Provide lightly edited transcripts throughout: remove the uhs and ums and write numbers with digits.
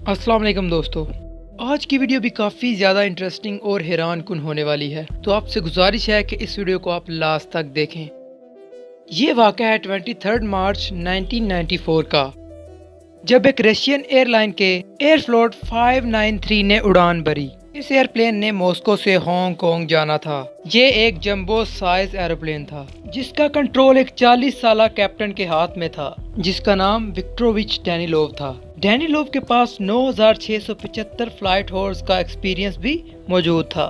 अस्सलाम वालेकुम दोस्तों। आज की वीडियो भी काफ़ी ज़्यादा इंटरेस्टिंग और हैरान कुन होने वाली है, तो आपसे गुजारिश है कि इस वीडियो को आप लास्ट तक देखें। ये वाक़या है 23 मार्च 1994 का, जब एक रशियन एयरलाइन के एयरफ्लोट 593 ने उड़ान भरी। इस एयरप्लेन ने मॉस्को से हांगकांग जाना था। ये एक जंबो साइज एरोप्लेन था जिसका कंट्रोल एक 40 साल कैप्टन के हाथ में था, जिसका नाम विक्टोरोविच डैनिलोव था। डैनिलोव के पास 9675 फ्लाइट हॉर्स का एक्सपीरियंस भी मौजूद था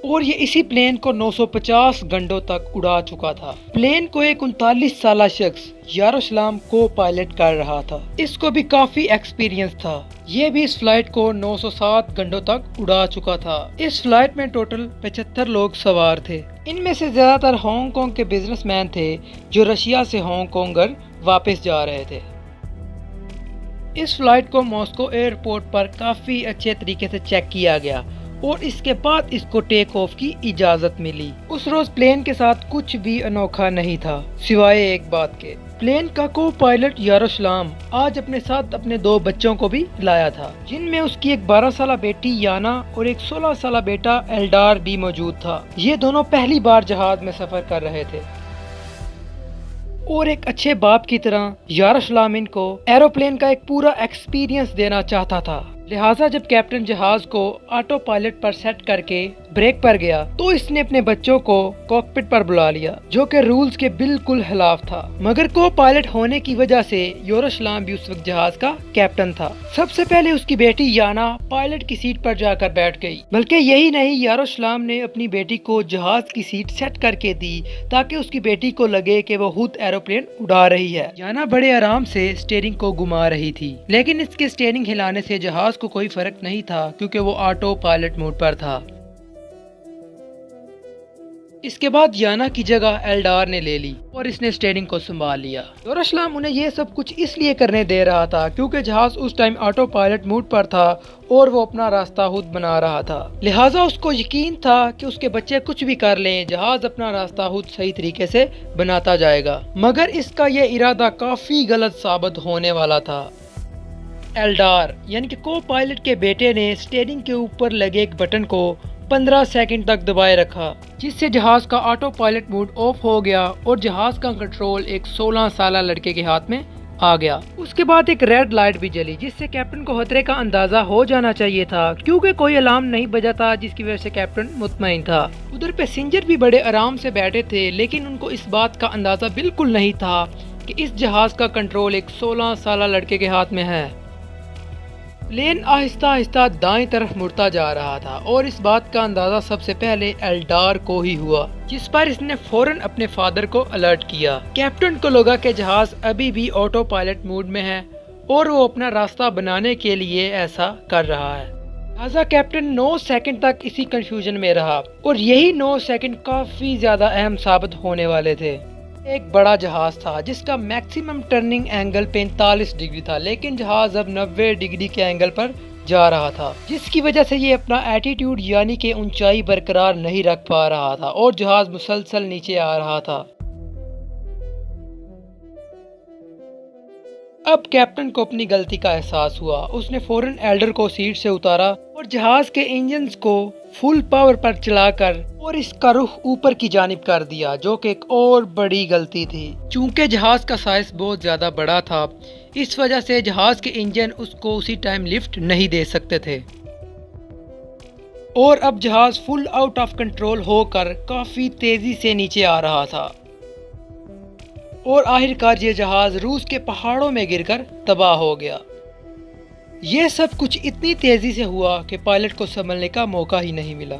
और ये इसी प्लेन को 950 घंटों तक उड़ा चुका था। प्लेन को एक 39 साल शख्स यारोस्लाम को पायलट कर रहा था। इसको भी काफी एक्सपीरियंस था। ये भी इस फ्लाइट को 907 घंटों तक उड़ा चुका था। इस फ्लाइट में टोटल 75 लोग सवार थे। इनमें से ज्यादातर हांगकांग के बिजनेसमैन थे जो रशिया से हांगकांग वापस जा रहे थे। इस फ्लाइट को मॉस्को एयरपोर्ट पर काफी अच्छे तरीके से चेक किया गया और इसके बाद इसको टेक ऑफ की इजाजत मिली। उस रोज प्लेन के साथ कुछ भी अनोखा नहीं था सिवाय एक बात के। प्लेन का को पायलट यारोस्लाम आज अपने साथ अपने 2 बच्चों को भी लाया था, जिनमें उसकी एक 12 साल बेटी याना और एक 16 साल बेटा एल्डार भी मौजूद था। ये दोनों पहली बार जहाज में सफर कर रहे थे और एक अच्छे बाप की तरह यारोस्लाम इनको एरोप्लेन का एक पूरा एक्सपीरियंस देना चाहता था। लिहाजा जब कैप्टन जहाज को ऑटो पायलट पर सेट करके ब्रेक पर गया तो इसने अपने बच्चों को कॉकपिट पर बुला लिया, जो कि रूल्स के बिल्कुल खिलाफ था। मगर को पायलट होने की वजह से यारोस्लाम भी उस वक्त जहाज का कैप्टन था। सबसे पहले उसकी बेटी याना पायलट की सीट पर जाकर बैठ गई। बल्कि यही नहीं, यारोस्लाम ने अपनी बेटी को जहाज की सीट सेट करके दी ताकि उसकी बेटी को लगे कि वो खुद एरोप्लेन उड़ा रही है। याना बड़े आराम से स्टीयरिंग को घुमा रही थी, लेकिन इसके स्टीयरिंग हिलाने से जहाज को कोई फर्क नहीं था क्योंकि वो ऑटो पायलट मोड पर था। इसके बाद याना की जगह एल्डार ने ले ली और इसने स्टीयरिंग को संभाल लिया। यारोस्लाम उन्हें ये सब कुछ इसलिए करने दे रहा था क्योंकि जहाज उस टाइम ऑटो पायलट मोड पर था और वो अपना रास्ता खुद बना रहा था। लिहाजा उसको यकीन था कि उसके बच्चे कुछ भी कर लें, जहाज अपना रास्ता खुद सही तरीके से बनाता जाएगा। मगर इसका ये इरादा काफी गलत साबित होने वाला था। एल्डार यानी कि को पायलट के बेटे ने स्टीयरिंग के ऊपर लगे एक बटन को 15 सेकंड तक दबाए रखा, जिससे जहाज का ऑटो पायलट मोड ऑफ हो गया और जहाज का कंट्रोल एक 16 साल लड़के के हाथ में आ गया। उसके बाद एक रेड लाइट भी जली, जिससे कैप्टन को खतरे का अंदाजा हो जाना चाहिए था क्योंकि कोई अलार्म नहीं बजा था, जिसकी वजह से कैप्टन मुतमईन था। उधर पैसेंजर भी बड़े आराम से बैठे थे, लेकिन उनको इस बात का अंदाजा बिल्कुल नहीं था कि इस जहाज का कंट्रोल एक 16 साल लड़के के हाथ में है। प्लेन आहिस्ता आहिस्ता दाएं तरफ मुड़ता जा रहा था और इस बात का अंदाजा सबसे पहले एल्डार को ही हुआ, जिस पर इसने फौरन अपने फादर को अलर्ट किया। कैप्टन को लगा कि जहाज अभी भी ऑटो पायलट मोड में है और वो अपना रास्ता बनाने के लिए ऐसा कर रहा है। लिहाजा कैप्टन 9 सेकंड तक इसी कंफ्यूजन में रहा और यही 9 सेकंड काफी ज्यादा अहम साबित होने वाले थे। एक बड़ा जहाज था जिसका मैक्सिमम टर्निंग एंगल 45 डिग्री था, लेकिन जहाज अब 90 डिग्री के एंगल पर जा रहा था, जिसकी वजह से ये अपना एटीट्यूड यानी कि ऊंचाई बरकरार नहीं रख पा रहा था और जहाज मुसलसल नीचे आ रहा था। अब कैप्टन को अपनी गलती का एहसास हुआ। उसने फौरन एल्डर को सीट से उतारा और जहाज के इंजन्स को फुल पावर पर चलाकर और इसका रुख ऊपर की जानिब कर दिया, जो कि एक और बड़ी गलती थी। चूंकि जहाज का साइज बहुत ज्यादा बड़ा था, इस वजह से जहाज के इंजन उसको उसी टाइम लिफ्ट नहीं दे सकते थे और अब जहाज फुल आउट ऑफ कंट्रोल होकर काफी तेजी से नीचे आ रहा था और आखिरकार ये जहाज रूस के पहाड़ों में गिरकर तबाह हो गया। ये सब कुछ इतनी तेजी से हुआ कि पायलट को संभलने का मौका ही नहीं मिला।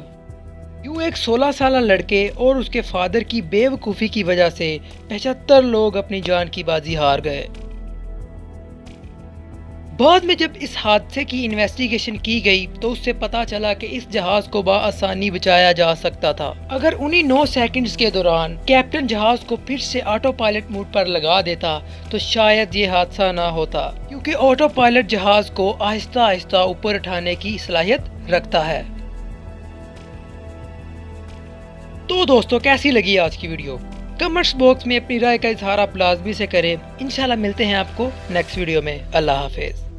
यूं एक 16 साल लड़के और उसके फादर की बेवकूफ़ी की वजह से 75 लोग अपनी जान की बाजी हार गए। बाद में जब इस हादसे की इन्वेस्टिगेशन की गई तो उससे पता चला कि इस जहाज को बआसानी बचाया जा सकता था अगर उन्हीं 9 सेकंड्स के दौरान कैप्टन जहाज को फिर से ऑटो पायलट मोड पर लगा देता तो शायद ये हादसा ना होता, क्योंकि ऑटो पायलट जहाज को आहिस्ता आहिस्ता ऊपर उठाने की सलाहियत रखता है। तो दोस्तों, कैसी लगी आज की वीडियो? कमेंट्स बॉक्स में अपनी राय का इजहार आप लाजमी से करें। इंशाल्लाह मिलते हैं आपको नेक्स्ट वीडियो में। अल्लाह हाफिज।